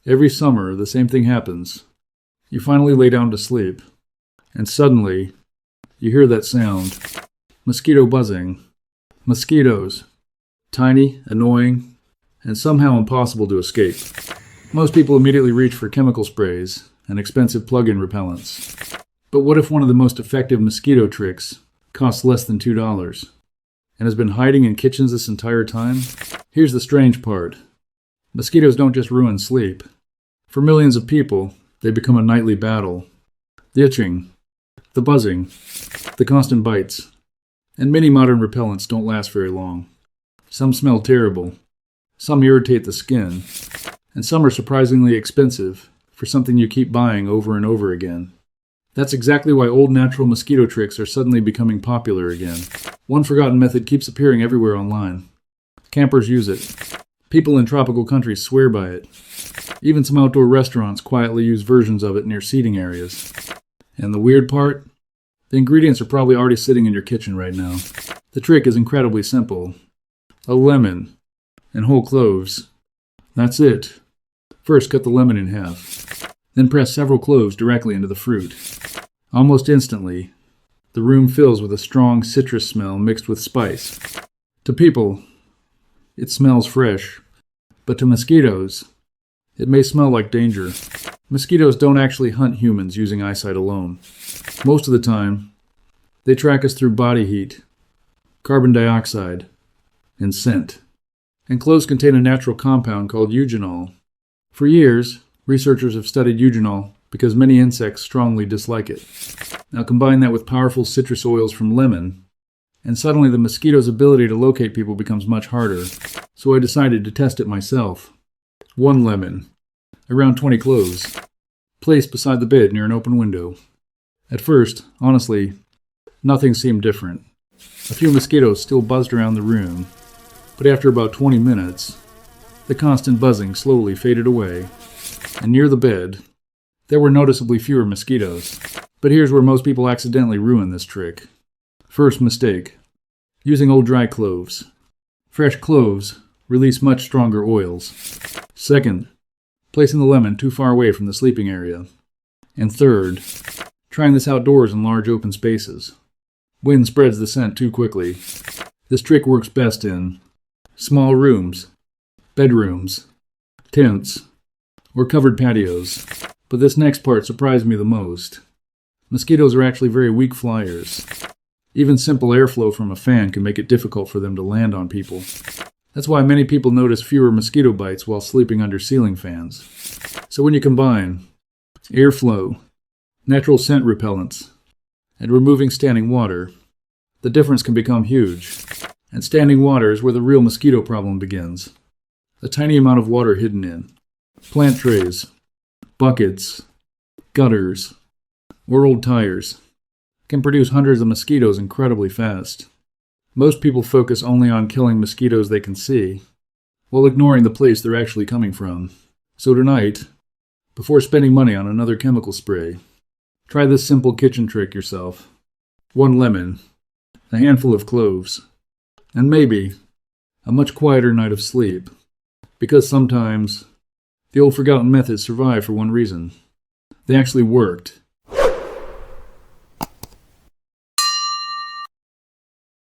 Every summer, the same thing happens. You finally lay down to sleep, and suddenly, you hear that sound. Mosquito buzzing. Mosquitoes. Tiny, annoying, and somehow impossible to escape. Most people immediately reach for chemical sprays and expensive plug-in repellents. But what if one of the most effective mosquito tricks costs less than $2 and has been hiding in kitchens this entire time? Here's the strange part. Mosquitoes don't just ruin sleep. For millions of people, they become a nightly battle. The itching, the buzzing, the constant bites. And many modern repellents don't last very long. Some smell terrible, some irritate the skin, and some are surprisingly expensive for something you keep buying over and over again. That's exactly why old natural mosquito tricks are suddenly becoming popular again. One forgotten method keeps appearing everywhere online. Campers use it. People in tropical countries swear by it. Even some outdoor restaurants quietly use versions of it near seating areas. And the weird part? The ingredients are probably already sitting in your kitchen right now. The trick is incredibly simple. A lemon and whole cloves. That's it. First, cut the lemon in half. Then press several cloves directly into the fruit. Almost instantly, the room fills with a strong citrus smell mixed with spice. To people, it smells fresh, but to mosquitoes, it may smell like danger. Mosquitoes don't actually hunt humans using eyesight alone. Most of the time, they track us through body heat, carbon dioxide, and scent. And cloves contain a natural compound called eugenol. For years, researchers have studied eugenol because many insects strongly dislike it. Now combine that with powerful citrus oils from lemon, and suddenly the mosquito's ability to locate people becomes much harder. So I decided to test it myself. 1 lemon, around 20 cloves, placed beside the bed near an open window. At first, honestly, nothing seemed different. A few mosquitoes still buzzed around the room, but after about 20 minutes, the constant buzzing slowly faded away, and near the bed, there were noticeably fewer mosquitoes. But here's where most people accidentally ruin this trick. First mistake, using old dry cloves. Fresh cloves release much stronger oils. Second, placing the lemon too far away from the sleeping area. And third, trying this outdoors in large open spaces. Wind spreads the scent too quickly. This trick works best in small rooms, bedrooms, tents, or covered patios. But this next part surprised me the most. Mosquitoes are actually very weak flyers. Even simple airflow from a fan can make it difficult for them to land on people. That's why many people notice fewer mosquito bites while sleeping under ceiling fans. So when you combine airflow, natural scent repellents, and removing standing water, the difference can become huge. And standing water is where the real mosquito problem begins. A tiny amount of water hidden in plant trays, buckets, gutters, or old tires can produce hundreds of mosquitoes incredibly fast. Most people focus only on killing mosquitoes they can see, while ignoring the place they're actually coming from. So tonight, before spending money on another chemical spray, try this simple kitchen trick yourself. 1 lemon, a handful of cloves, and maybe a much quieter night of sleep. Because sometimes, the old forgotten methods survive for one reason. They actually worked.